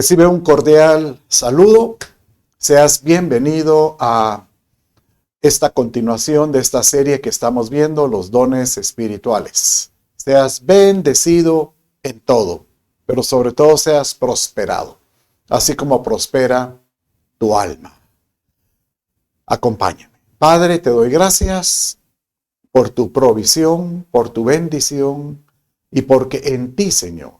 Recibe un cordial saludo. Seas bienvenido a esta continuación de esta serie que estamos viendo, los dones espirituales. Seas bendecido en todo, pero sobre todo seas prosperado, así como prospera tu alma. Acompáñame. Padre, te doy gracias por tu provisión, por tu bendición y porque en ti, Señor,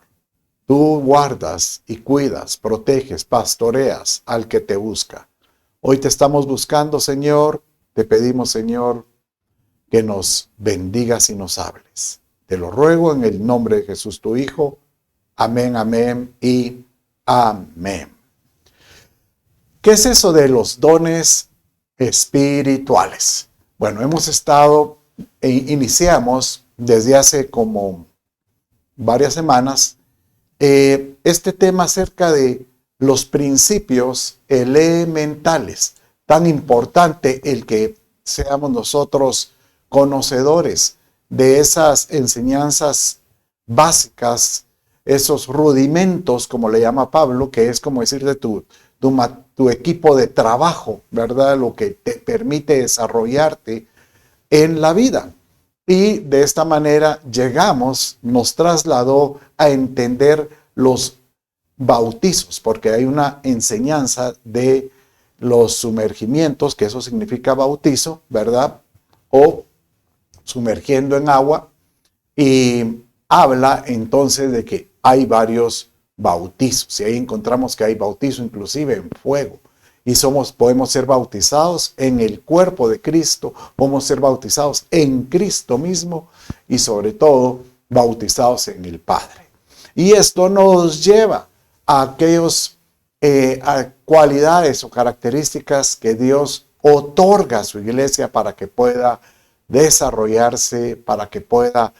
tú guardas y cuidas, proteges, pastoreas al que te busca. Hoy te estamos buscando, Señor. Te pedimos, Señor, que nos bendigas y nos hables. Te lo ruego en el nombre de Jesús, tu Hijo. Amén, amén y amén. ¿Qué es eso de los dones espirituales? Bueno, iniciamos desde hace como varias semanas este tema acerca de los principios elementales. Tan importante el que seamos nosotros conocedores de esas enseñanzas básicas, esos rudimentos, como le llama Pablo, que es como decir de tu equipo de trabajo, ¿verdad? Lo que te permite desarrollarte en la vida. Y de esta manera nos trasladó a entender los bautizos, porque hay una enseñanza de los sumergimientos, que eso significa bautizo, ¿verdad? O sumergiendo en agua, y habla entonces de que hay varios bautizos, y ahí encontramos que hay bautizo inclusive en fuego. Y podemos ser bautizados en el cuerpo de Cristo, podemos ser bautizados en Cristo mismo y sobre todo bautizados en el Padre. Y esto nos lleva a aquellas cualidades o características que Dios otorga a su iglesia para que pueda desarrollarse, para que pueda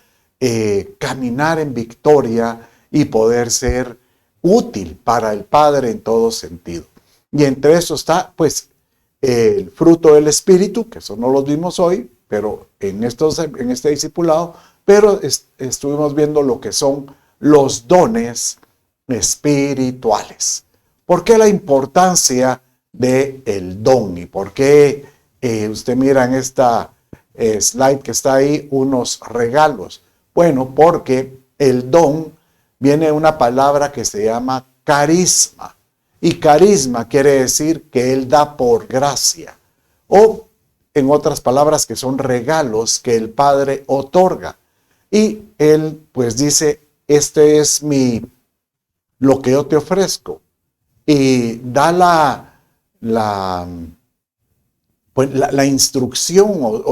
caminar en victoria y poder ser útil para el Padre en todo sentido. Y entre eso está, pues, el fruto del Espíritu, que eso no lo vimos hoy, pero en este discipulado, pero estuvimos viendo lo que son los dones espirituales. ¿Por qué la importancia del don? ¿Y por qué usted mira en esta slide que está ahí unos regalos? Bueno, porque el don viene de una palabra que se llama carisma. Y carisma quiere decir que Él da por gracia. O, en otras palabras, que son regalos que el Padre otorga. Y Él, pues, dice, este es lo que yo te ofrezco. Y da la instrucción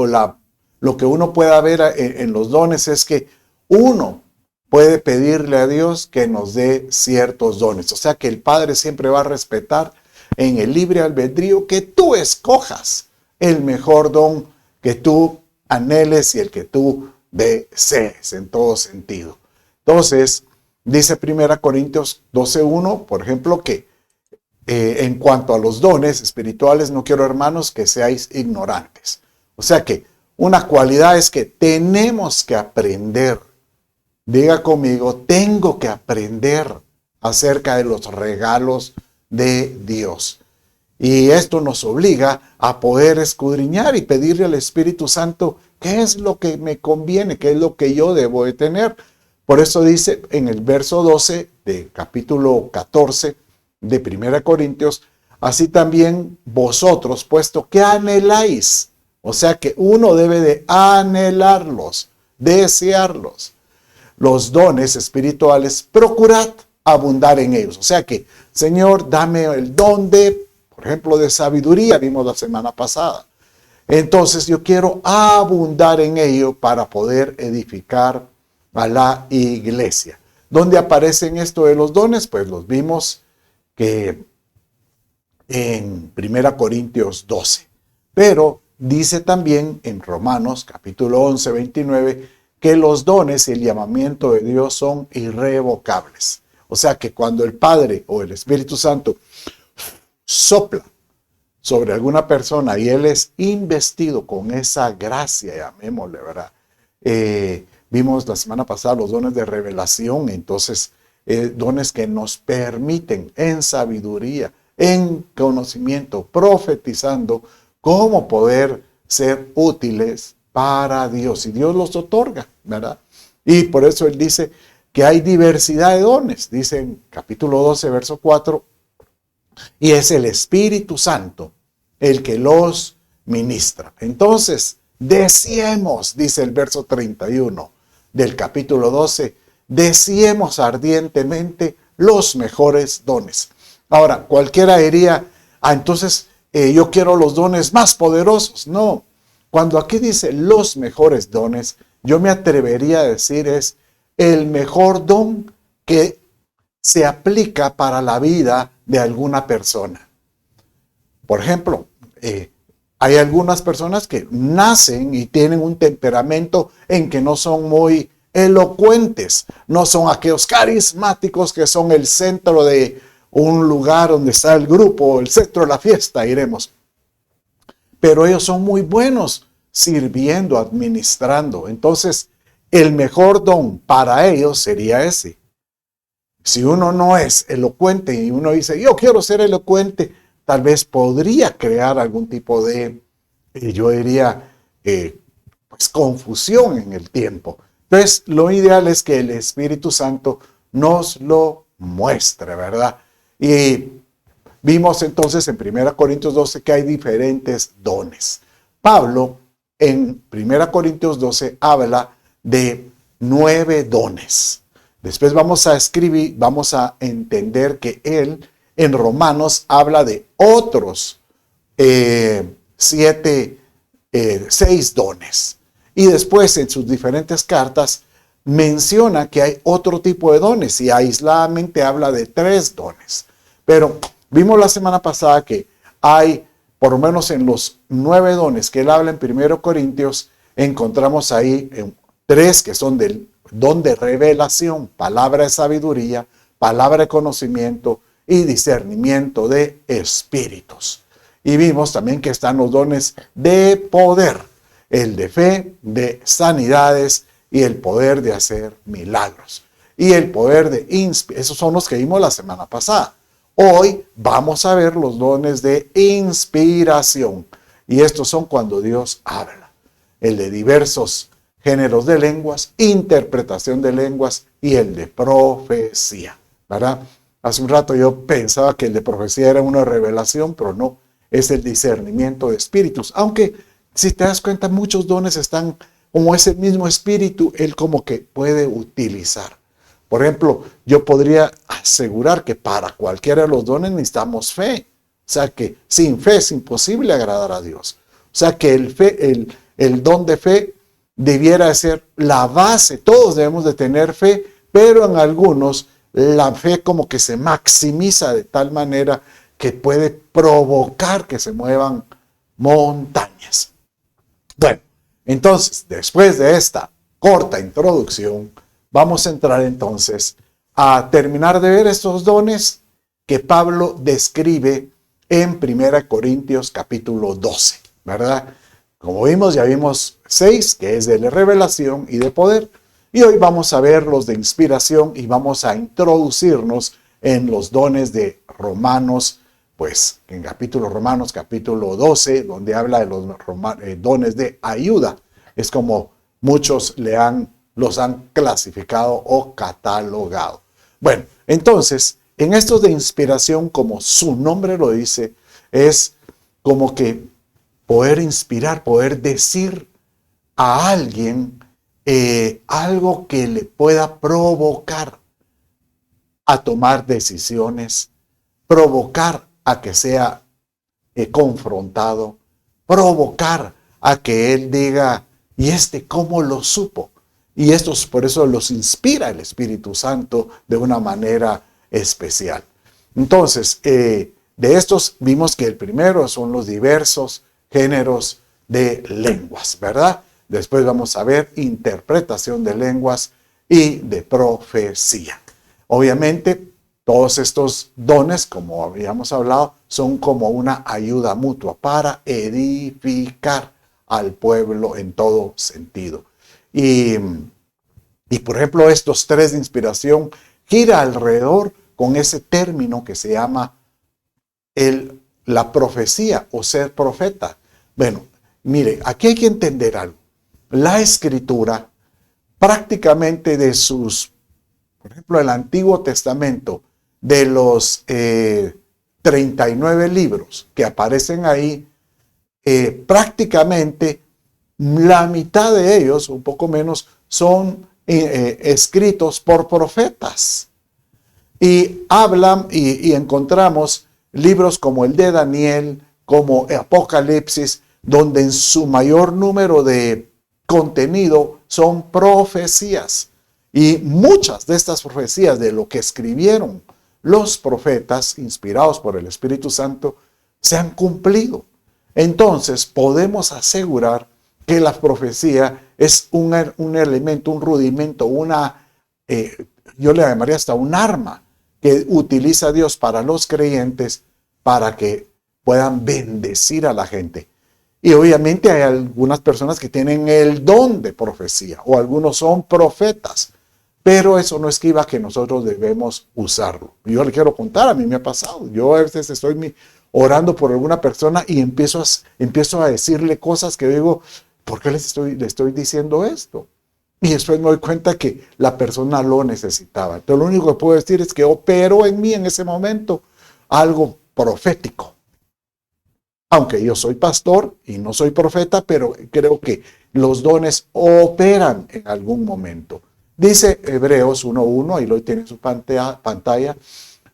lo que uno pueda ver en los dones es que uno puede pedirle a Dios que nos dé ciertos dones. O sea que el Padre siempre va a respetar en el libre albedrío que tú escojas el mejor don que tú anheles y el que tú desees en todo sentido. Entonces, dice 1 Corintios 12:1, por ejemplo, que en cuanto a los dones espirituales, no quiero, hermanos, que seáis ignorantes. O sea que una cualidad es que tenemos que aprender. Diga conmigo, tengo que aprender acerca de los regalos de Dios. Y esto nos obliga a poder escudriñar y pedirle al Espíritu Santo qué es lo que me conviene, qué es lo que yo debo de tener. Por eso dice en el verso 12 de capítulo 14 de 1 Corintios, así también vosotros, puesto que anheláis. O sea que uno debe de anhelarlos, desearlos. Los dones espirituales, procurad abundar en ellos. O sea que, Señor, dame el don por ejemplo, de sabiduría, vimos la semana pasada. Entonces yo quiero abundar en ello para poder edificar a la iglesia. ¿Dónde aparecen esto de los dones? Pues los vimos que en 1 Corintios 12. Pero dice también en Romanos capítulo 11, 29, que los dones y el llamamiento de Dios son irrevocables. O sea que cuando el Padre o el Espíritu Santo sopla sobre alguna persona y él es investido con esa gracia, llamémosle, ¿verdad? Vimos la semana pasada los dones de revelación, entonces dones que nos permiten en sabiduría, en conocimiento, profetizando, cómo poder ser útiles para Dios. Y Dios los otorga, ¿verdad? Y por eso Él dice que hay diversidad de dones. Dice en capítulo 12, verso 4, y es el Espíritu Santo el que los ministra. Entonces, deseemos, dice el verso 31 del capítulo 12, deseemos ardientemente los mejores dones. Ahora, cualquiera diría, entonces yo quiero los dones más poderosos. No, cuando aquí dice los mejores dones, yo me atrevería a decir es el mejor don que se aplica para la vida de alguna persona. Por ejemplo, hay algunas personas que nacen y tienen un temperamento en que no son muy elocuentes, no son aquellos carismáticos que son el centro de un lugar donde está el grupo, el centro de la fiesta, iremos. Pero ellos son muy buenos sirviendo, administrando. Entonces, el mejor don para ellos sería ese. Si uno no es elocuente y uno dice, yo quiero ser elocuente, tal vez podría crear algún tipo de, yo diría, pues confusión en el tiempo. Entonces, lo ideal es que el Espíritu Santo nos lo muestre, ¿verdad? Y vimos entonces en 1 Corintios 12 que hay diferentes dones. Pablo en 1 Corintios 12 habla de 9 dones. Después vamos a entender que él en Romanos habla de otros 6 dones. Y después en sus diferentes cartas menciona que hay otro tipo de dones y aisladamente habla de 3 dones. Pero vimos la semana pasada que hay, por lo menos en los 9 dones que él habla en 1 Corintios, encontramos ahí 3 que son del don de revelación, palabra de sabiduría, palabra de conocimiento y discernimiento de espíritus. Y vimos también que están los dones de poder, el de fe, de sanidades y el poder de hacer milagros. Y el poder de inspiración, esos son los que vimos la semana pasada. Hoy vamos a ver los dones de inspiración. Y estos son cuando Dios habla. El de diversos géneros de lenguas, interpretación de lenguas y el de profecía, ¿verdad? Hace un rato yo pensaba que el de profecía era una revelación, pero no, es el discernimiento de espíritus. Aunque, si te das cuenta, muchos dones están como ese mismo espíritu, él como que puede utilizar. Por ejemplo, yo podría asegurar que para cualquiera de los dones necesitamos fe. O sea que sin fe es imposible agradar a Dios. O sea que el don de fe debiera ser la base. Todos debemos de tener fe, pero en algunos la fe como que se maximiza de tal manera que puede provocar que se muevan montañas. Bueno, entonces, después de esta corta introducción, vamos a entrar entonces a terminar de ver estos dones que Pablo describe en 1 Corintios capítulo 12, ¿verdad? Como vimos, ya vimos 6, que es de revelación y de poder. Y hoy vamos a ver los de inspiración y vamos a introducirnos en los dones de Romanos, pues en Romanos capítulo 12, donde habla de los dones de ayuda. Es como muchos los han clasificado o catalogado. Bueno, entonces, en estos de inspiración, como su nombre lo dice, es como que poder inspirar, poder decir a alguien algo que le pueda provocar a tomar decisiones, provocar a que sea confrontado, provocar a que él diga, ¿y cómo lo supo? Y estos por eso los inspira el Espíritu Santo de una manera especial. Entonces, de estos vimos que el primero son los diversos géneros de lenguas, ¿verdad? Después vamos a ver interpretación de lenguas y de profecía. Obviamente, todos estos dones, como habíamos hablado, son como una ayuda mutua para edificar al pueblo en todo sentido. Y por ejemplo, estos 3 de inspiración gira alrededor con ese término que se llama la profecía o ser profeta. Bueno, mire, aquí hay que entender algo. La Escritura, prácticamente por ejemplo, el Antiguo Testamento, de los 39 libros que aparecen ahí, prácticamente la mitad de ellos, un poco menos, son escritos por profetas. Y hablan y encontramos libros como el de Daniel, como Apocalipsis, donde en su mayor número de contenido son profecías. Y muchas de estas profecías de lo que escribieron los profetas, inspirados por el Espíritu Santo, se han cumplido. Entonces podemos asegurar que la profecía es un elemento, un rudimento, yo le llamaría hasta un arma que utiliza Dios para los creyentes para que puedan bendecir a la gente. Y obviamente hay algunas personas que tienen el don de profecía o algunos son profetas, pero eso no esquiva que nosotros debemos usarlo. Yo le quiero contar, a mí me ha pasado. Yo a veces estoy orando por alguna persona y empiezo a decirle cosas que digo, ¿por qué le estoy diciendo esto? Y después me doy cuenta que la persona lo necesitaba. Entonces lo único que puedo decir es que operó en mí en ese momento algo profético. Aunque yo soy pastor y no soy profeta, pero creo que los dones operan en algún momento. Dice Hebreos 1:1, ahí lo tiene en su pantalla,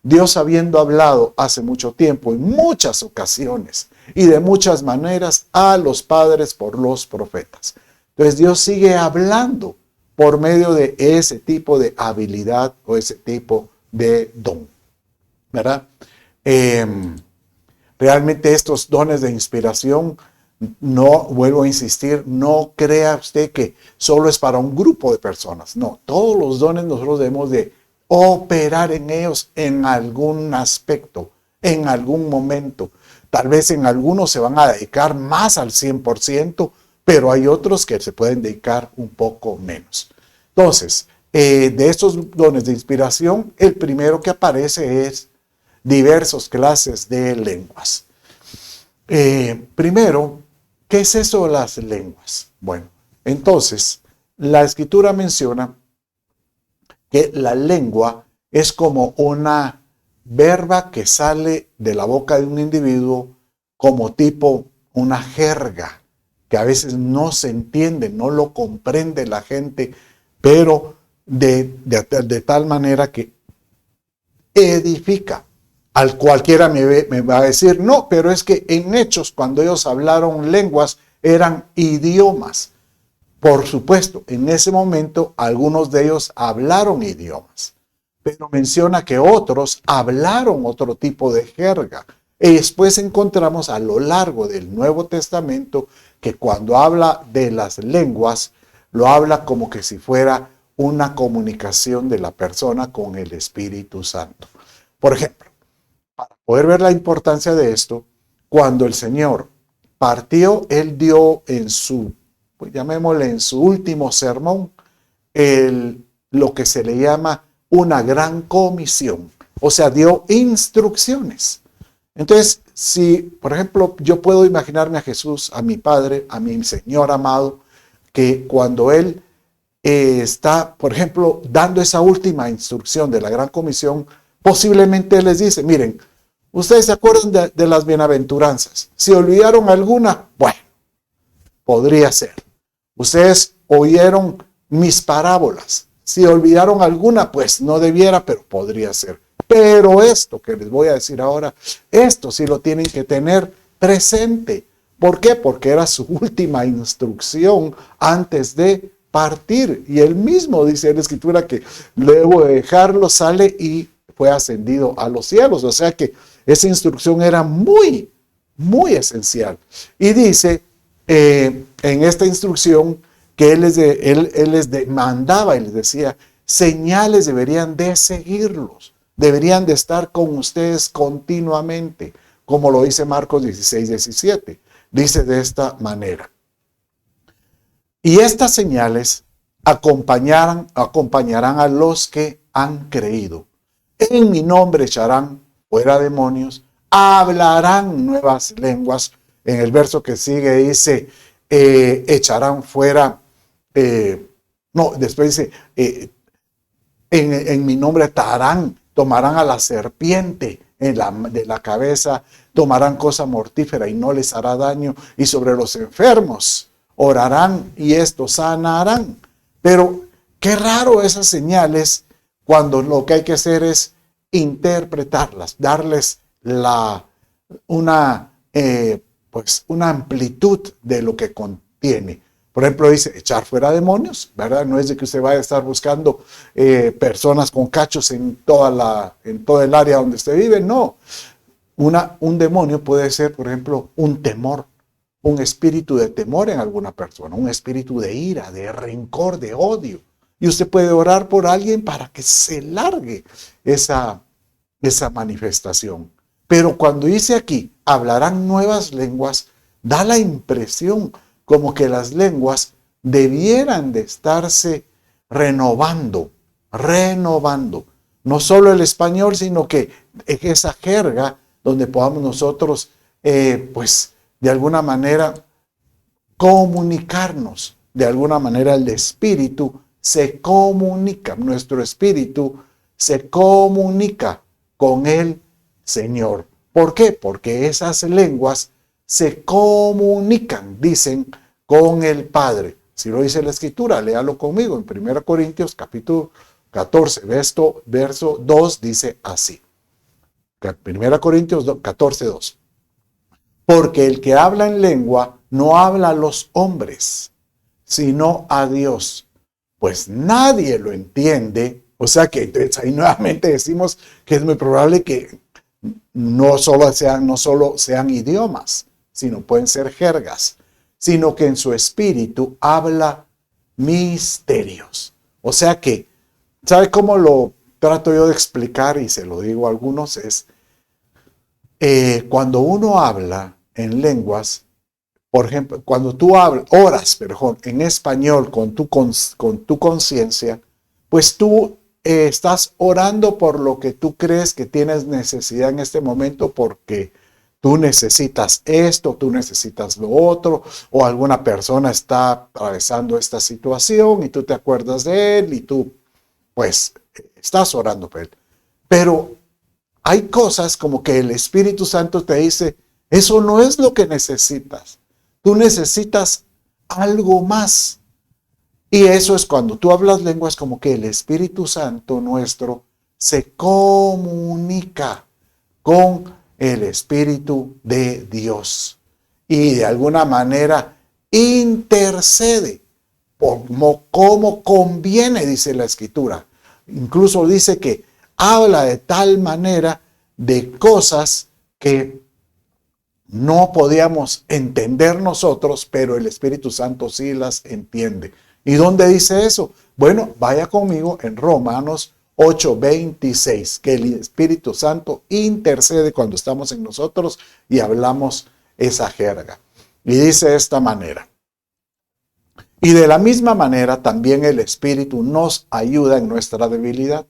Dios habiendo hablado hace mucho tiempo, en muchas ocasiones y de muchas maneras a los padres por los profetas. Entonces Dios sigue hablando por medio de ese tipo de habilidad o ese tipo de don, ¿verdad? Realmente estos dones de inspiración, no, vuelvo a insistir, no crea usted que solo es para un grupo de personas. No, todos los dones nosotros debemos de operar en ellos en algún aspecto, en algún momento. Tal vez en algunos se van a dedicar más al 100%, pero hay otros que se pueden dedicar un poco menos. Entonces, de estos dones de inspiración, el primero que aparece es diversas clases de lenguas. Primero, ¿qué es eso de las lenguas? Bueno, entonces, la Escritura menciona que la lengua es como una verba que sale de la boca de un individuo como tipo una jerga, que a veces no se entiende, no lo comprende la gente, pero de tal manera que edifica. Al cualquiera me va a decir, no, pero es que en Hechos, cuando ellos hablaron lenguas, eran idiomas. Por supuesto, en ese momento algunos de ellos hablaron idiomas, pero menciona que otros hablaron otro tipo de jerga. Y después encontramos a lo largo del Nuevo Testamento que cuando habla de las lenguas, lo habla como que si fuera una comunicación de la persona con el Espíritu Santo. Por ejemplo, para poder ver la importancia de esto, cuando el Señor partió, Él dio en su, pues llamémosle en su último sermón, lo que se le llama una gran comisión. O sea, dio instrucciones. Entonces, si, por ejemplo, yo puedo imaginarme a Jesús, a mi Padre, a mi Señor amado, que cuando Él está, por ejemplo, dando esa última instrucción de la gran comisión, posiblemente les dice, miren, ustedes se acuerdan de las bienaventuranzas. Si olvidaron alguna, bueno, podría ser. Ustedes oyeron mis parábolas. Si olvidaron alguna, pues no debiera, pero podría ser. Pero esto que les voy a decir ahora, esto sí lo tienen que tener presente. ¿Por qué? Porque era su última instrucción antes de partir. Y él mismo dice en la Escritura que luego de dejarlo sale y fue ascendido a los cielos. O sea que esa instrucción era muy, muy esencial. Y dice en esta instrucción que él les demandaba y les decía, señales deberían de seguirlos. Deberían de estar con ustedes continuamente, como lo dice Marcos 16:17. Dice de esta manera. Y estas señales acompañarán a los que han creído. En mi nombre echarán fuera demonios, hablarán nuevas lenguas. En el verso que sigue dice, echarán fuera, después dice, en mi nombre atarán, tomarán a la serpiente de la cabeza, tomarán cosa mortífera y no les hará daño, y sobre los enfermos orarán y estos sanarán. Pero qué raro esas señales cuando lo que hay que hacer es interpretarlas, darles una amplitud de lo que contiene. Por ejemplo, dice echar fuera demonios, ¿verdad? No es de que usted vaya a estar buscando personas con cachos en todo el área donde usted vive, no. Un demonio puede ser, por ejemplo, un temor, un espíritu de temor en alguna persona, un espíritu de ira, de rencor, de odio. Y usted puede orar por alguien para que se largue esa manifestación. Pero cuando dice aquí, hablarán nuevas lenguas, da la impresión como que las lenguas debieran de estarse renovando. No solo el español, sino que esa jerga donde podamos nosotros, de alguna manera, comunicarnos. De alguna manera el espíritu se comunica, nuestro espíritu se comunica con el Señor. ¿Por qué? Porque esas lenguas se comunican, dicen, con el Padre. Si lo dice la Escritura, léalo conmigo. En 1 Corintios capítulo 14, verso 2, dice así. 1 Corintios 14, 2. Porque el que habla en lengua no habla a los hombres, sino a Dios, pues nadie lo entiende. O sea que entonces ahí nuevamente decimos que es muy probable que no solo sean idiomas, sino pueden ser jergas, sino que en su espíritu habla misterios. O sea que, ¿sabe cómo lo trato yo de explicar? Y se lo digo a algunos, es cuando uno habla en lenguas, por ejemplo, cuando tú oras en español con tu conciencia, pues tú estás orando por lo que tú crees que tienes necesidad en este momento, porque tú necesitas esto, tú necesitas lo otro, o alguna persona está atravesando esta situación y tú te acuerdas de él y tú, pues, estás orando por él. Pero hay cosas como que el Espíritu Santo te dice, eso no es lo que necesitas. Tú necesitas algo más. Y eso es cuando tú hablas lenguas, como que el Espíritu Santo nuestro se comunica con el Espíritu de Dios. Y de alguna manera intercede como conviene, dice la Escritura. Incluso dice que habla de tal manera de cosas que no podíamos entender nosotros, pero el Espíritu Santo sí las entiende. ¿Y dónde dice eso? Bueno, vaya conmigo en Romanos 8:26, que el Espíritu Santo intercede cuando estamos en nosotros y hablamos esa jerga. Y dice de esta manera: y de la misma manera también el Espíritu nos ayuda en nuestra debilidad,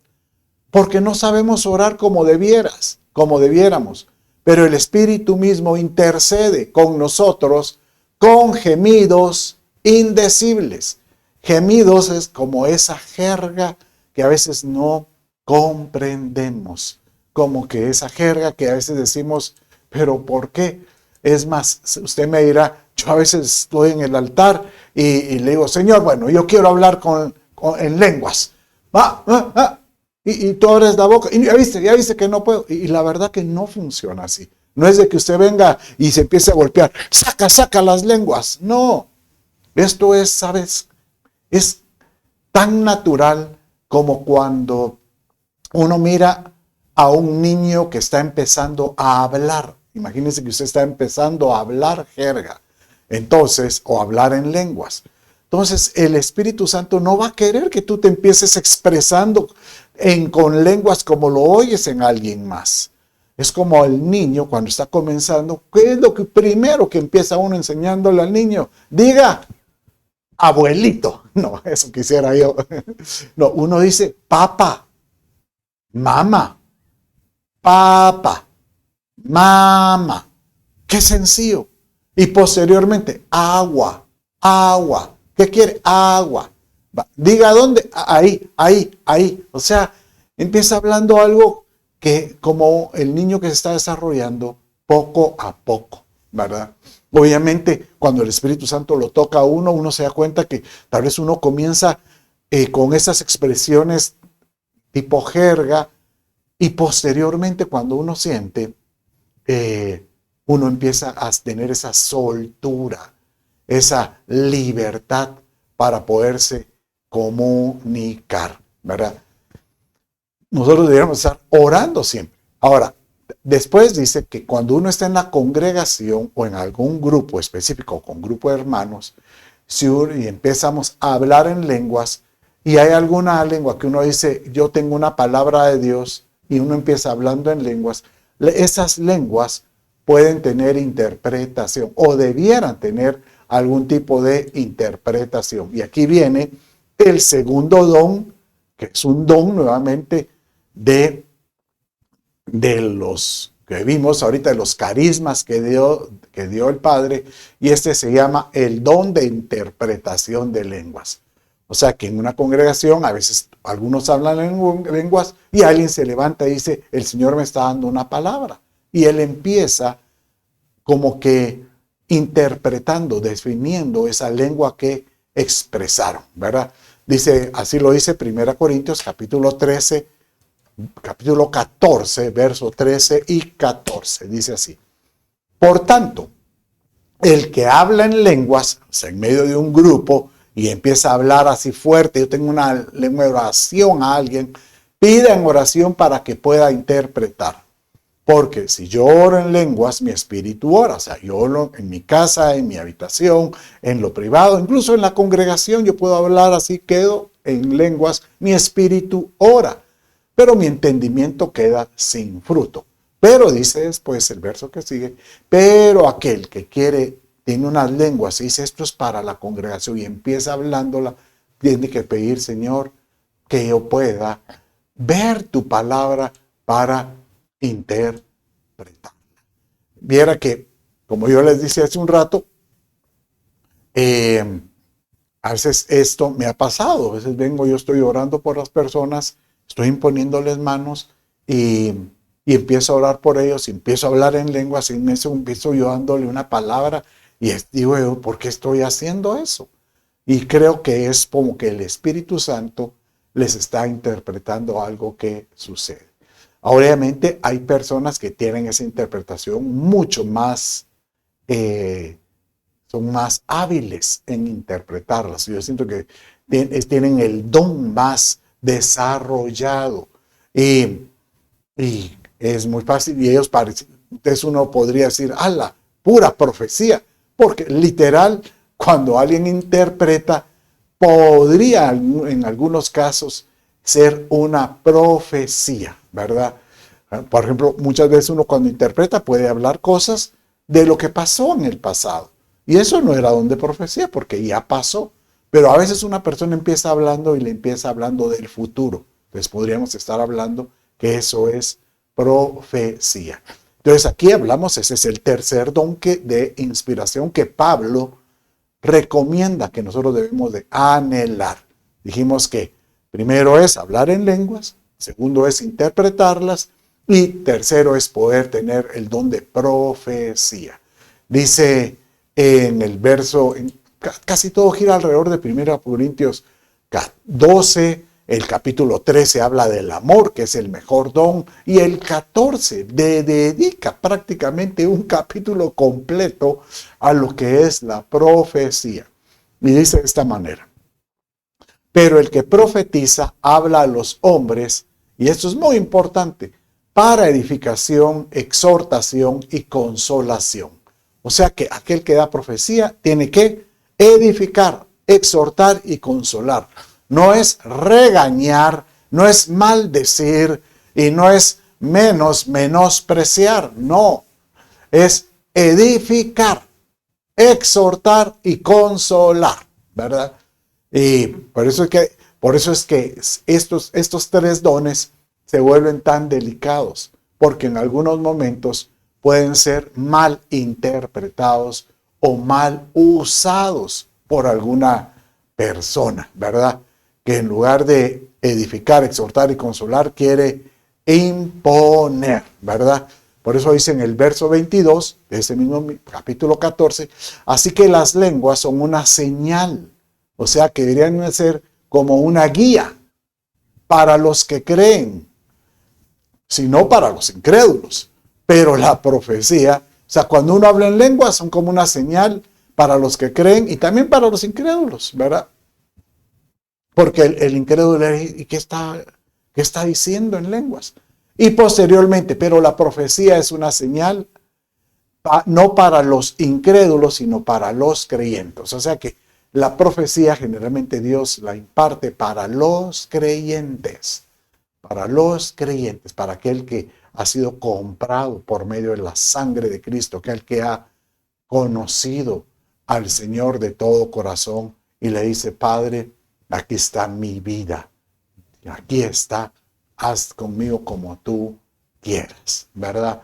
porque no sabemos orar como debiéramos, pero el Espíritu mismo intercede con nosotros con gemidos indecibles. Gemidos es como esa jerga que a veces no comprendemos, como que esa jerga que a veces decimos, pero ¿por qué? Es más, usted me dirá, yo a veces estoy en el altar y le digo, Señor, bueno, yo quiero hablar en lenguas. Y tú abres la boca y ya viste que no puedo. Y la verdad que no funciona así. No es de que usted venga y se empiece a golpear, saca las lenguas. No, esto es, ¿sabes? Es tan natural como cuando uno mira a un niño que está empezando a hablar. Imagínense que usted está empezando a hablar jerga, entonces, o hablar en lenguas. Entonces, el Espíritu Santo no va a querer que tú te empieces expresando con lenguas como lo oyes en alguien más. Es como el niño cuando está comenzando. ¿Qué es lo que primero que empieza uno enseñándole al niño? Diga, abuelito. No, eso quisiera yo. No, uno dice, papá. mamá, papá, mamá. Qué sencillo. Y posteriormente, agua, agua. ¿Qué quiere? Agua. Diga dónde, ahí, ahí, ahí. O sea, empieza hablando algo que como el niño que se está desarrollando poco a poco, ¿verdad? Obviamente, cuando el Espíritu Santo lo toca a uno, uno se da cuenta que tal vez uno comienza con esas expresiones tipo jerga y posteriormente cuando uno siente, uno empieza a tener esa soltura, esa libertad para poderse comunicar, ¿verdad? Nosotros deberíamos estar orando siempre. Ahora, después dice que cuando uno está en la congregación o en algún grupo específico, con grupo de hermanos, y empezamos a hablar en lenguas y hay alguna lengua que uno dice, yo tengo una palabra de Dios y uno empieza hablando en lenguas, esas lenguas pueden tener interpretación o debieran tener algún tipo de interpretación. Y aquí viene el segundo don, que es un don nuevamente de los que vimos ahorita, de los carismas que dio el Padre, y este se llama el don de interpretación de lenguas. O sea que en una congregación a veces algunos hablan en lenguas y alguien se levanta y dice, el Señor me está dando una palabra. Y él empieza como que interpretando, definiendo esa lengua que expresaron, ¿verdad? Dice, así lo dice 1 Corintios capítulo 13, capítulo 14, verso 13 y 14. Dice así. Por tanto, el que habla en lenguas, o sea, en medio de un grupo, y empieza a hablar así fuerte, yo tengo una lengua de oración a alguien, pida en oración para que pueda interpretar. Porque si yo oro en lenguas, mi espíritu ora. O sea, yo oro en mi casa, en mi habitación, en lo privado, incluso en la congregación, yo puedo hablar así, quedo en lenguas, mi espíritu ora. Pero mi entendimiento queda sin fruto. Pero dice después el verso que sigue, pero aquel que tiene unas lenguas y dice esto es para la congregación y empieza hablándola, tiene que pedir, Señor, que yo pueda ver tu palabra para interpretar. Viera que, como yo les dije hace un rato, a veces esto me ha pasado, a veces yo estoy orando por las personas, estoy imponiéndoles manos y empiezo a orar por ellos, y empiezo a hablar en lenguas y en eso empiezo yo dándole una palabra y digo, ¿por qué estoy haciendo eso? Y creo que es como que el Espíritu Santo les está interpretando algo que sucede. Obviamente hay personas que tienen esa interpretación mucho más, son más hábiles en interpretarlas. Yo siento que tienen el don más desarrollado y es muy fácil y ellos parecen, entonces uno podría decir, ¡ala! Pura profecía, porque literal, cuando alguien interpreta, podría en algunos casos ser una profecía, ¿verdad? Por ejemplo, muchas veces uno cuando interpreta puede hablar cosas de lo que pasó en el pasado. Y eso no era don de profecía porque ya pasó. Pero a veces una persona empieza hablando y le empieza hablando del futuro. Entonces podríamos estar hablando que eso es profecía. Entonces aquí hablamos, ese es el tercer don de inspiración que Pablo recomienda que nosotros debemos de anhelar. Dijimos que primero es hablar en lenguas, segundo es interpretarlas y tercero es poder tener el don de profecía. Dice en el verso, casi todo gira alrededor de 1 Corintios 12, el capítulo 13 habla del amor, que es el mejor don, y el 14 dedica prácticamente un capítulo completo a lo que es la profecía. Y dice de esta manera, pero el que profetiza habla a los hombres, y esto es muy importante, para edificación, exhortación y consolación. O sea que aquel que da profecía tiene que edificar, exhortar y consolar. No es regañar, no es maldecir y no es menospreciar. No, es edificar, exhortar y consolar, ¿verdad? Y por eso es que estos tres dones se vuelven tan delicados, porque en algunos momentos pueden ser mal interpretados o mal usados por alguna persona, ¿verdad? Que en lugar de edificar, exhortar y consolar, quiere imponer, ¿verdad? Por eso dice en el verso 22 de ese mismo capítulo 14, así que las lenguas son una señal, o sea que deberían ser como una guía para los que creen, sino para los incrédulos. Pero la profecía, o sea, cuando uno habla en lenguas, son como una señal para los que creen y también para los incrédulos, ¿verdad? Porque el incrédulo le dice, ¿y qué está diciendo en lenguas? Y posteriormente, pero la profecía es una señal no para los incrédulos, sino para los creyentes. O sea que la profecía generalmente Dios la imparte para los creyentes, para aquel que ha sido comprado por medio de la sangre de Cristo, aquel que ha conocido al Señor de todo corazón y le dice, Padre, aquí está mi vida, aquí está, haz conmigo como tú quieras, ¿verdad?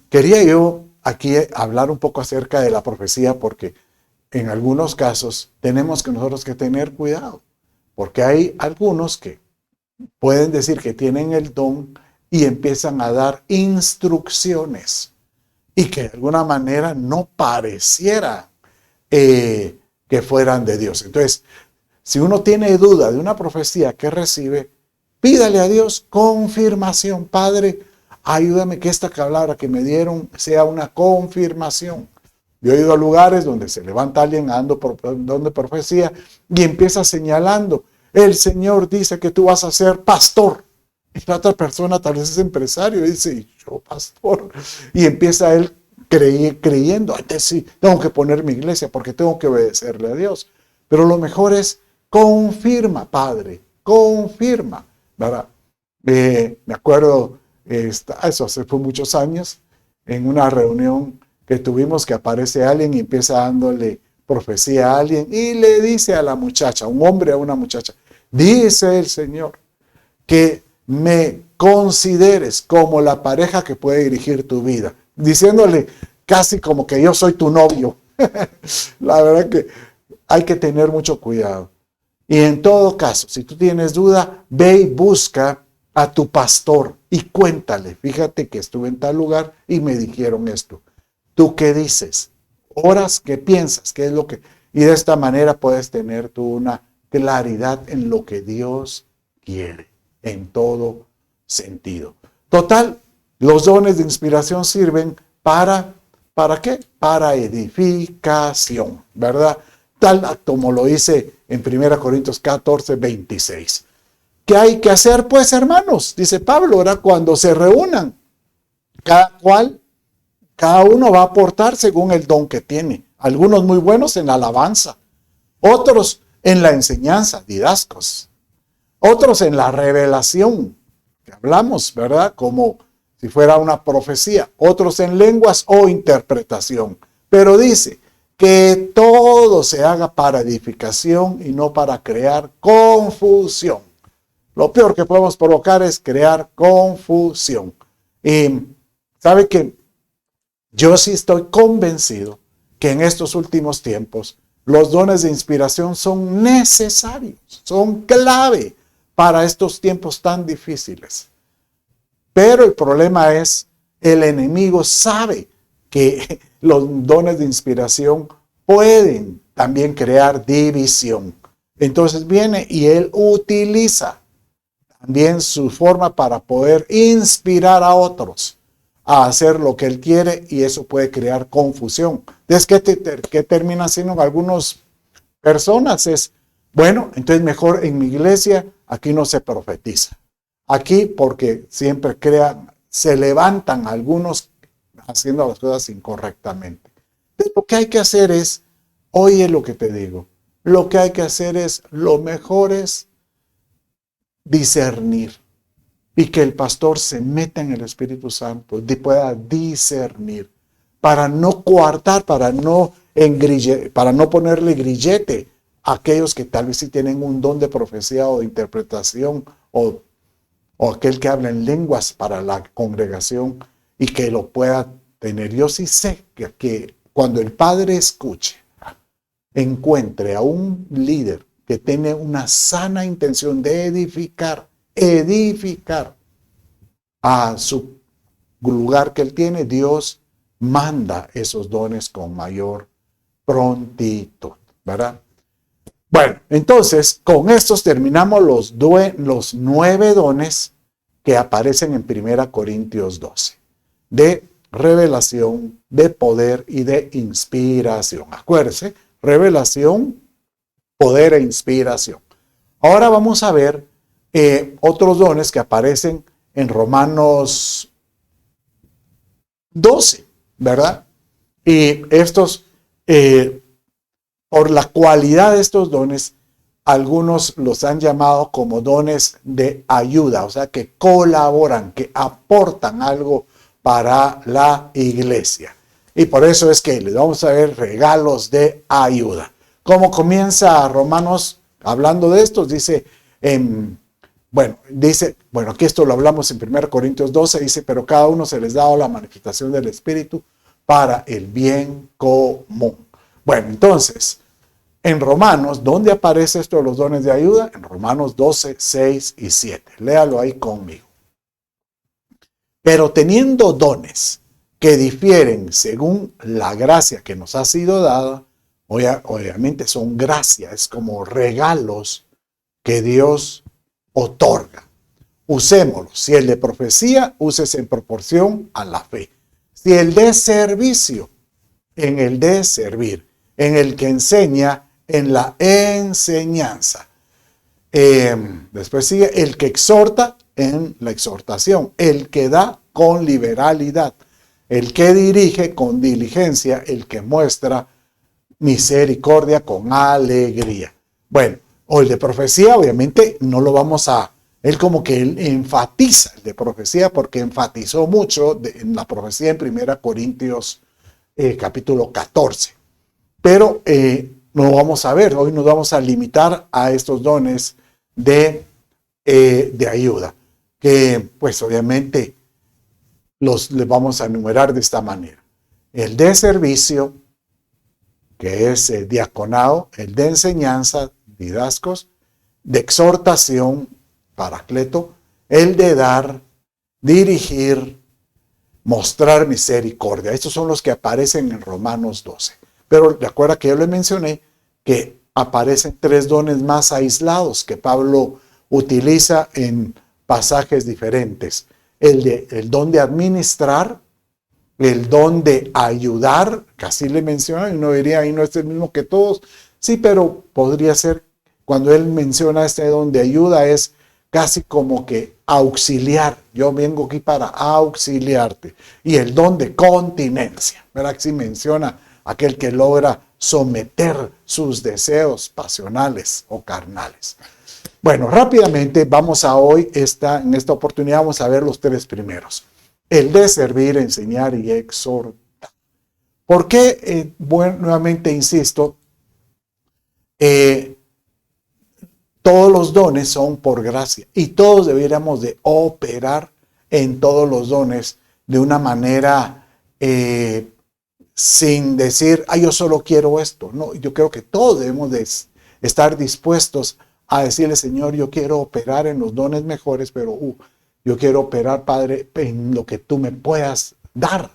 Quería yo aquí hablar un poco acerca de la profecía porque en algunos casos tenemos que nosotros que tener cuidado, porque hay algunos que pueden decir que tienen el don y empiezan a dar instrucciones y que de alguna manera no pareciera que fueran de Dios. Entonces, si uno tiene duda de una profecía que recibe, pídale a Dios confirmación. Padre, ayúdame que esta palabra que me dieron sea una confirmación. Yo he ido a lugares donde se levanta alguien dando don de profecía y empieza señalando, el Señor dice que tú vas a ser pastor. Y la otra persona tal vez es empresario y dice, yo pastor. Y empieza él creyendo, sí, tengo que poner mi iglesia porque tengo que obedecerle a Dios. Pero lo mejor es, confirma, Padre, confirma, ¿verdad? Me acuerdo, eso hace muchos años, en una reunión que tuvimos que aparece alguien y empieza dándole profecía a alguien y le dice a la muchacha, un hombre a una muchacha, dice el Señor que me consideres como la pareja que puede dirigir tu vida, diciéndole casi como que yo soy tu novio. La verdad que hay que tener mucho cuidado. Y en todo caso, si tú tienes duda, ve y busca a tu pastor y cuéntale, fíjate que estuve en tal lugar y me dijeron esto. ¿Tú qué dices? ¿Oras? ¿Qué piensas? ¿Qué es lo que...? Y de esta manera puedes tener tú una claridad en lo que Dios quiere, en todo sentido. Total, los dones de inspiración sirven ¿para qué? Para edificación, ¿verdad? Tal como lo dice en 1 Corintios 14, 26. ¿Qué hay que hacer, pues, hermanos? Dice Pablo, ahora cuando se reúnan, cada uno va a aportar según el don que tiene. Algunos muy buenos en la alabanza, otros en la enseñanza, didascos, otros en la revelación, que hablamos, ¿verdad? Como si fuera una profecía, otros en lenguas o interpretación. Pero dice que todo se haga para edificación y no para crear confusión. Lo peor que podemos provocar es crear confusión. Y sabe que yo sí estoy convencido que en estos últimos tiempos los dones de inspiración son necesarios, son clave para estos tiempos tan difíciles. Pero el problema es, el enemigo sabe que los dones de inspiración pueden también crear división. Entonces viene y él utiliza también su forma para poder inspirar a otros a hacer lo que él quiere y eso puede crear confusión. Entonces, ¿qué termina haciendo algunas personas? Es, bueno, entonces mejor en mi iglesia aquí no se profetiza. Aquí porque siempre se levantan algunos haciendo las cosas incorrectamente. Entonces, lo que hay que hacer es, oye lo que te digo, lo que hay que hacer es, lo mejor es discernir. Y que el pastor se meta en el Espíritu Santo y pueda discernir para no coartar, para no ponerle grillete a aquellos que tal vez sí tienen un don de profecía o de interpretación o o aquel que habla en lenguas para la congregación y que lo pueda tener. Yo sí sé que cuando el Padre escuche, encuentre a un líder que tiene una sana intención de edificar a su lugar que él tiene, Dios manda esos dones con mayor prontitud, ¿verdad? Bueno, entonces con estos terminamos los 9 dones que aparecen en 1 Corintios 12, de revelación, de poder y de inspiración. Acuérdense, revelación, poder e inspiración. Ahora vamos a ver otros dones que aparecen en Romanos 12, ¿verdad? Y estos, por la cualidad de estos dones, algunos los han llamado como dones de ayuda, o sea, que colaboran, que aportan algo para la iglesia. Y por eso es que les vamos a ver regalos de ayuda. ¿Cómo comienza Romanos hablando de estos? Dice, aquí esto lo hablamos en 1 Corintios 12, dice, pero cada uno se les da la manifestación del Espíritu para el bien común. Bueno, entonces, en Romanos, ¿dónde aparece esto de los dones de ayuda? En Romanos 12, 6 y 7. Léalo ahí conmigo. Pero teniendo dones que difieren según la gracia que nos ha sido dada, obviamente son gracias, es como regalos que Dios otorga. Usémoslos. Si el de profecía, úsese en proporción a la fe. Si el de servicio, en el de servir. En el que enseña, en la enseñanza. Después sigue el que exhorta, en la exhortación. El que da con liberalidad. El que dirige con diligencia. El que muestra misericordia con alegría. Bueno, o el de profecía, obviamente no lo vamos a... Él como que él enfatiza el de profecía porque enfatizó mucho en la profecía en 1 Corintios capítulo 14. Pero no lo vamos a ver. Hoy nos vamos a limitar a estos dones de ayuda. Que pues obviamente les vamos a enumerar de esta manera. El de servicio, que es diaconado, el de enseñanza, didascos, de exhortación, paracleto, el de dar, dirigir, mostrar misericordia. Estos son los que aparecen en Romanos 12. Pero recuerda que yo le mencioné que aparecen 3 dones más aislados que Pablo utiliza en pasajes diferentes. El don de administrar, el don de ayudar, casi le menciona, y uno diría, ahí no es el mismo que todos. Sí, pero podría ser, cuando él menciona este don de ayuda, es casi como que auxiliar. Yo vengo aquí para auxiliarte. Y el don de continencia, ¿verdad? Que sí menciona aquel que logra someter sus deseos pasionales o carnales. Bueno, rápidamente vamos a hoy, en esta oportunidad vamos a ver los 3 primeros. El de servir, enseñar y exhortar. ¿Por qué? Nuevamente insisto, todos los dones son por gracia y todos deberíamos de operar en todos los dones de una manera sin decir, yo solo quiero esto. No, yo creo que todos debemos de estar dispuestos a decirle, Señor, yo quiero operar en los dones mejores, pero yo quiero operar, Padre, en lo que tú me puedas dar,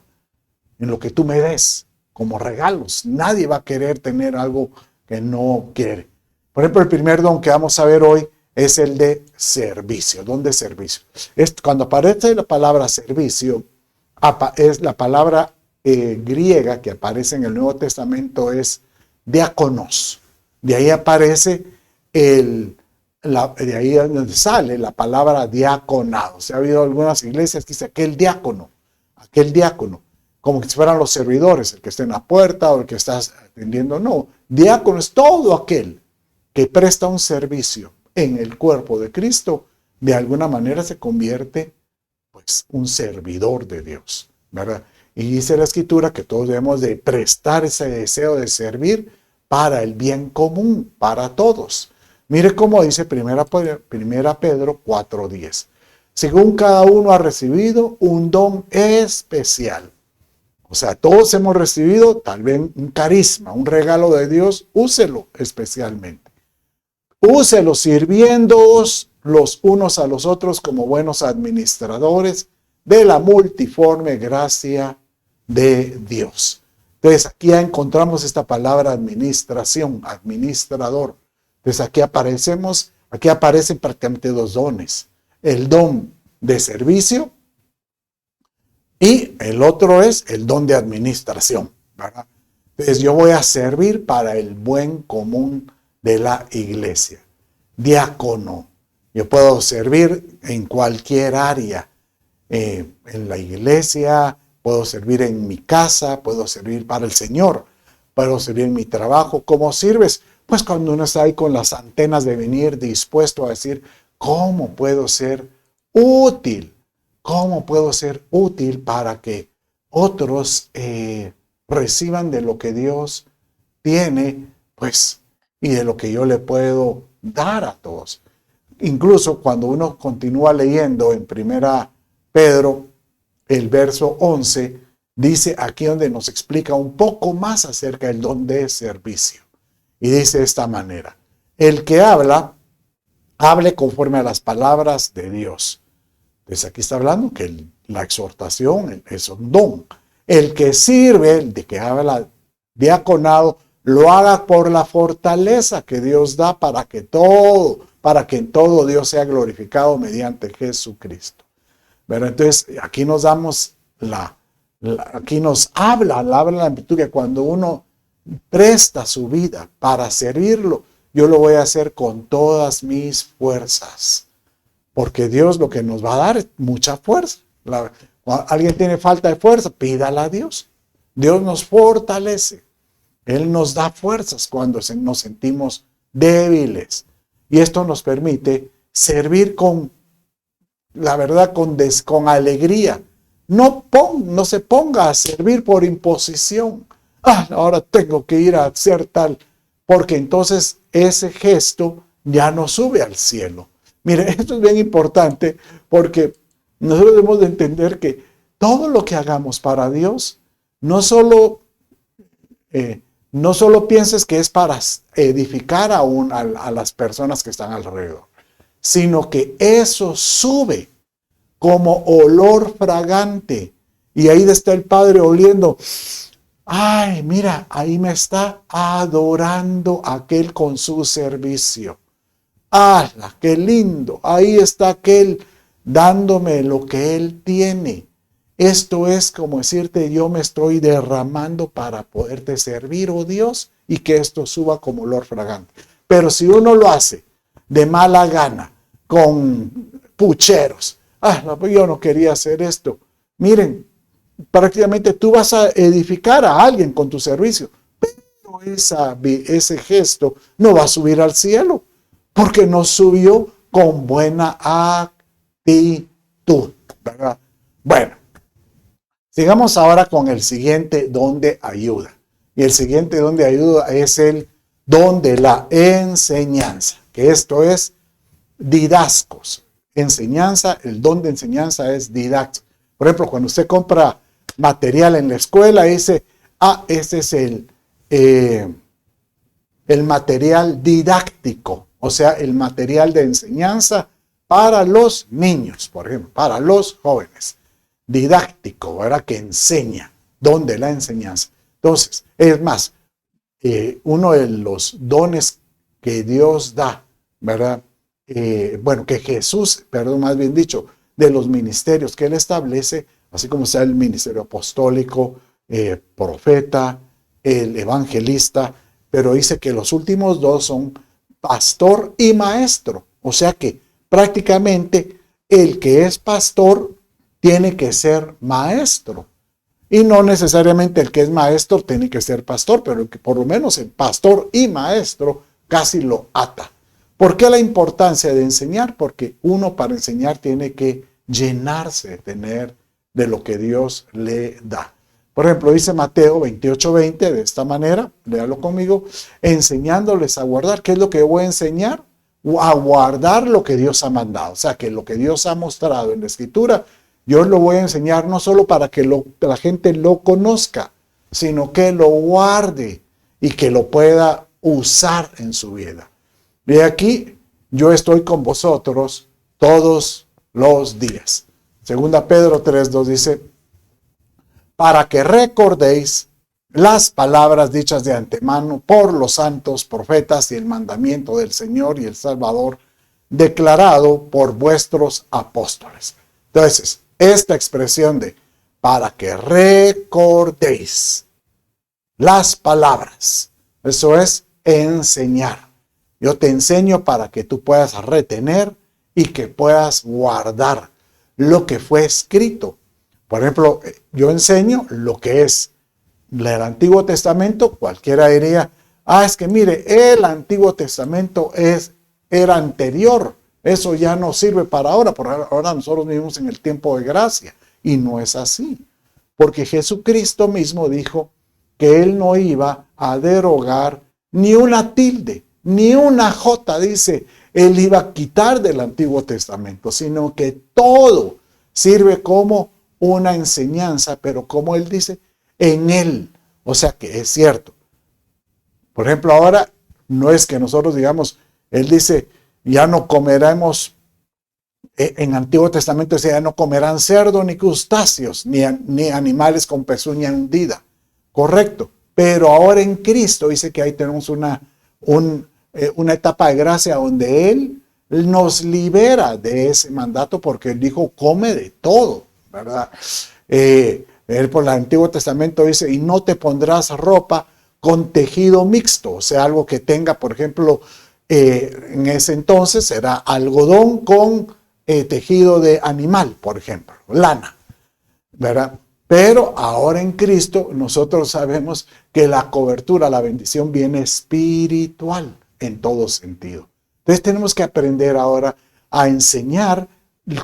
en lo que tú me des como regalos. Nadie va a querer tener algo que no quiere. Por ejemplo, el primer don que vamos a ver hoy es el de servicio. Don de servicio. Cuando aparece la palabra servicio, es la palabra griega que aparece en el Nuevo Testamento es diáconos. De ahí aparece de ahí es donde sale la palabra diaconado. O sea, ha habido algunas iglesias que dice aquel diácono, como que si fueran los servidores, el que está en la puerta o el que está atendiendo. No, diácono es todo aquel que presta un servicio en el cuerpo de Cristo, de alguna manera se convierte pues un servidor de Dios, ¿verdad? Y dice la Escritura que todos debemos de prestar ese deseo de servir para el bien común, para todos. Mire cómo dice 1 Pedro 4:10. según cada uno ha recibido un don especial. O sea, todos hemos recibido tal vez un carisma, un regalo de Dios, úselo especialmente. Úselo sirviéndoos los unos a los otros como buenos administradores de la multiforme gracia de Dios. Entonces, aquí ya encontramos esta palabra administración, administrador. Entonces, aquí aparecen prácticamente dos dones. El don de servicio y el otro es el don de administración, ¿verdad? Entonces, yo voy a servir para el buen común de la iglesia. Diácono. Yo puedo servir en cualquier área, en la iglesia, puedo servir en mi casa, puedo servir para el Señor, puedo servir en mi trabajo. ¿Cómo sirves? Pues cuando uno está ahí con las antenas de venir dispuesto a decir, ¿cómo puedo ser útil? ¿Cómo puedo ser útil para que otros reciban de lo que Dios tiene, pues, y de lo que yo le puedo dar a todos? Incluso cuando uno continúa leyendo en 1 Pedro, el verso 11, dice aquí donde nos explica un poco más acerca del don de servicio. Y dice de esta manera, el que habla, hable conforme a las palabras de Dios. Entonces aquí está hablando que la exhortación es un don. El que sirve, el de que habla diaconado, lo haga por la fortaleza que Dios da para que en todo Dios sea glorificado mediante Jesucristo. Pero entonces aquí nos damos aquí nos habla la virtud que cuando uno presta su vida para servirlo, yo lo voy a hacer con todas mis fuerzas. Porque Dios lo que nos va a dar es mucha fuerza. Cuando alguien tiene falta de fuerza, pídala a Dios. Dios nos fortalece. Él nos da fuerzas cuando nos sentimos débiles. Y esto nos permite servir con, la verdad, con alegría. No se ponga a servir por imposición. Ahora tengo que ir a hacer tal. Porque entonces ese gesto ya no sube al cielo. Mire, esto es bien importante porque nosotros debemos de entender que todo lo que hagamos para Dios, no solo pienses que es para edificar a las personas que están alrededor, sino que eso sube como olor fragante. Y ahí está el Padre oliendo. Ay, mira, ahí me está adorando aquel con su servicio. ¡Hala, qué lindo! Ahí está aquel dándome lo que él tiene. Esto es como decirte, yo me estoy derramando para poderte servir, oh Dios, y que esto suba como olor fragante. Pero si uno lo hace de mala gana, con pucheros, yo no quería hacer esto. Miren, prácticamente tú vas a edificar a alguien con tu servicio, pero ese gesto no va a subir al cielo. Porque no subió con buena actitud, ¿verdad? Bueno, sigamos ahora con el siguiente don de ayuda. Y el siguiente don de ayuda es el don de la enseñanza, que esto es didascos. Enseñanza, el don de enseñanza es didactos. Por ejemplo, cuando usted compra material en la escuela, dice, este es el material didáctico. O sea, el material de enseñanza para los niños, por ejemplo, para los jóvenes. Didáctico, ¿verdad? Que enseña, don de la enseñanza. Entonces, es más, uno de los dones que Dios da, ¿verdad? Que Jesús, más bien dicho, de los ministerios que Él establece, así como sea el ministerio apostólico, profeta, el evangelista, pero dice que los últimos dos son pastor y maestro. O sea que prácticamente el que es pastor tiene que ser maestro. Y no necesariamente el que es maestro tiene que ser pastor, pero que por lo menos el pastor y maestro casi lo ata. ¿Por qué la importancia de enseñar? Porque uno para enseñar tiene que llenarse de lo que Dios le da. Por ejemplo, dice Mateo 28:20 de esta manera, léalo conmigo, enseñándoles a guardar. ¿Qué es lo que voy a enseñar? a guardar lo que Dios ha mandado. O sea, que lo que Dios ha mostrado en la Escritura, yo lo voy a enseñar no solo para que la gente lo conozca, sino que lo guarde y que lo pueda usar en su vida. Y aquí yo estoy con vosotros todos los días. Segunda Pedro 3:2 dice, para que recordéis las palabras dichas de antemano por los santos profetas y el mandamiento del Señor y el Salvador declarado por vuestros apóstoles. Entonces, esta expresión de para que recordéis las palabras, eso es enseñar. Yo te enseño para que tú puedas retener y que puedas guardar lo que fue escrito. Por ejemplo, yo enseño lo que es el Antiguo Testamento. Cualquiera diría, es que mire, el Antiguo Testamento era anterior. Eso ya no sirve para ahora, porque ahora nosotros vivimos en el tiempo de gracia. Y no es así. Porque Jesucristo mismo dijo que Él no iba a derogar ni una tilde, ni una jota, dice. Él iba a quitar del Antiguo Testamento, sino que todo sirve como una enseñanza, pero como Él dice, en Él. O sea que es cierto. Por ejemplo, ahora no es que nosotros digamos, Él dice, ya no comeremos, en Antiguo Testamento dice, ya no comerán cerdo ni crustáceos, ni animales con pezuña hundida. Correcto. Pero ahora en Cristo dice que ahí tenemos una etapa de gracia donde Él nos libera de ese mandato porque Él dijo, come de todo, ¿verdad? Él por el Antiguo Testamento dice, y no te pondrás ropa con tejido mixto, o sea, algo que tenga, por ejemplo, en ese entonces era algodón con tejido de animal, por ejemplo, lana, ¿verdad? Pero ahora en Cristo nosotros sabemos que la cobertura, la bendición viene espiritual en todo sentido. Entonces tenemos que aprender ahora a enseñar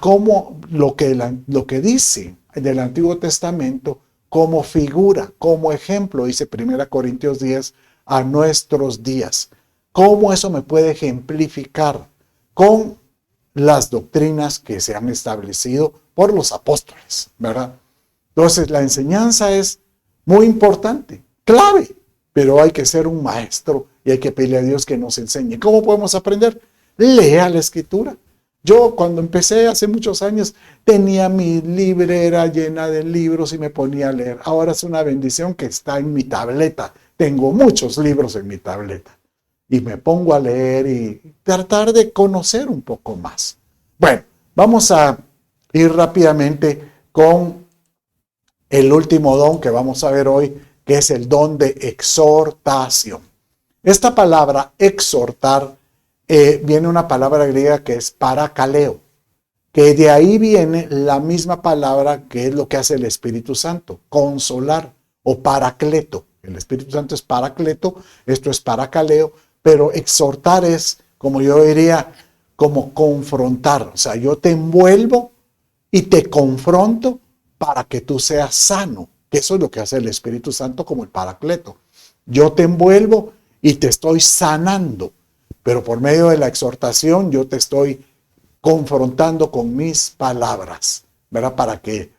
cómo lo que dice del Antiguo Testamento como figura, como ejemplo, dice 1 Corintios 10, a nuestros días. ¿Cómo eso me puede ejemplificar con las doctrinas que se han establecido por los apóstoles, ¿verdad? Entonces la enseñanza es muy importante, clave, pero hay que ser un maestro y hay que pedirle a Dios que nos enseñe. ¿Cómo podemos aprender? Lea la Escritura. Yo cuando empecé hace muchos años tenía mi librera llena de libros y me ponía a leer. Ahora es una bendición que está en mi tableta. Tengo muchos libros en mi tableta. Y me pongo a leer y tratar de conocer un poco más. Bueno, vamos a ir rápidamente con el último don que vamos a ver hoy, que es el don de exhortación. Esta palabra exhortar viene una palabra griega que es parakaleo, que de ahí viene la misma palabra que es lo que hace el Espíritu Santo, consolar o paracleto. El Espíritu Santo es paracleto, esto es parakaleo, pero exhortar es, como yo diría, como confrontar. O sea, yo te envuelvo y te confronto para que tú seas sano, que eso es lo que hace el Espíritu Santo como el paracleto. Yo te envuelvo y te estoy sanando, pero por medio de la exhortación yo te estoy confrontando con mis palabras, ¿verdad? Para que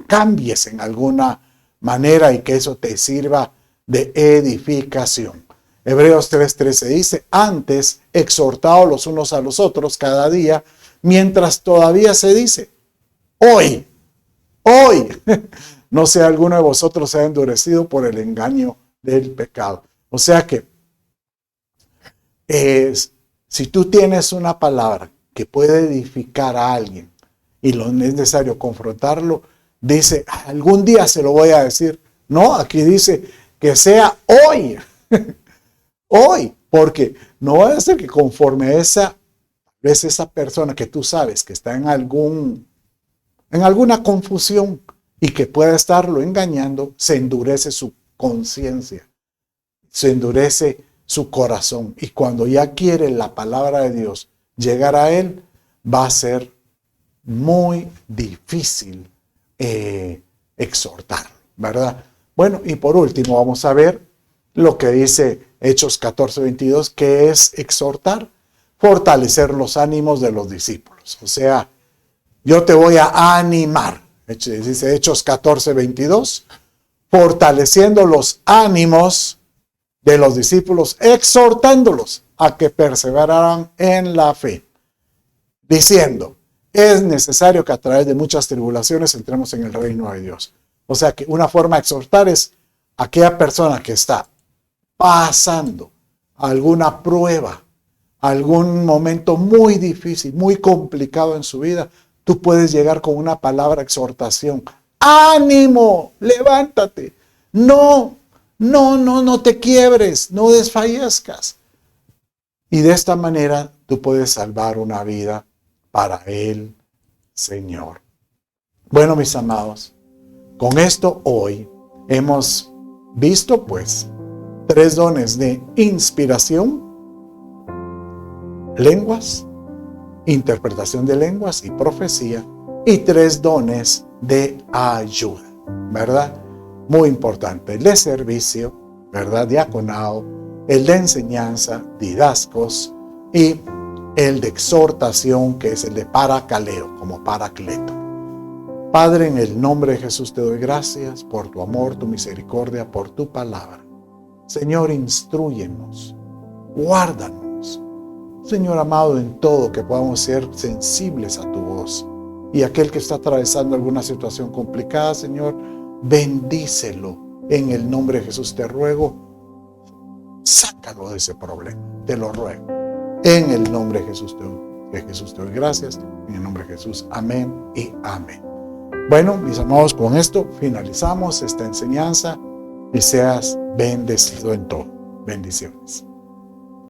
cambies en alguna manera y que eso te sirva de edificación. Hebreos 3:13 dice, antes exhortaos los unos a los otros cada día, mientras todavía se dice, hoy, no sea alguno de vosotros sea endurecido por el engaño del pecado. O sea que si tú tienes una palabra que puede edificar a alguien y lo es necesario confrontarlo, dice, algún día se lo voy a decir. No, aquí dice que sea hoy. Hoy, porque no va a ser que conforme esa persona que tú sabes que está en alguna confusión y que pueda estarlo engañando, se endurece su conciencia, se endurece su corazón. Y cuando ya quiere la palabra de Dios llegar a él, va a ser muy difícil exhortar, ¿verdad? Bueno, y por último vamos a ver lo que dice Hechos 14:22, que es exhortar. fortalecer los ánimos de los discípulos. O sea, yo te voy a animar. Dice Hechos 14:22, fortaleciendo los ánimos de los discípulos, exhortándolos a que perseveraran en la fe, diciendo, es necesario que a través de muchas tribulaciones entremos en el reino de Dios. O sea que una forma de exhortar es a aquella persona que está pasando alguna prueba, algún momento muy difícil, muy complicado en su vida, tú puedes llegar con una palabra de exhortación. ¡Ánimo! ¡Levántate! No te quiebres, no desfallezcas. Y de esta manera tú puedes salvar una vida para el Señor. Bueno, mis amados, con esto hoy hemos visto pues 3 dones de inspiración, lenguas, interpretación de lenguas y profecía, y 3 dones de ayuda, ¿verdad? Muy importante, el de servicio, ¿verdad? Diaconado, el de enseñanza, didascos, y el de exhortación, que es el de paracaleo, como paracleto. Padre, en el nombre de Jesús te doy gracias por tu amor, tu misericordia, por tu palabra. Señor, instrúyenos, guárdanos. Señor amado, en todo que podamos ser sensibles a tu voz. Y aquel que está atravesando alguna situación complicada, Señor, bendícelo. En el nombre de Jesús te ruego, sácalo de ese problema, te lo ruego. En el nombre de Jesús te doy gracias. En el nombre de Jesús, amén y amén. Bueno, mis amados, con esto finalizamos esta enseñanza y seas bendecido en todo. Bendiciones.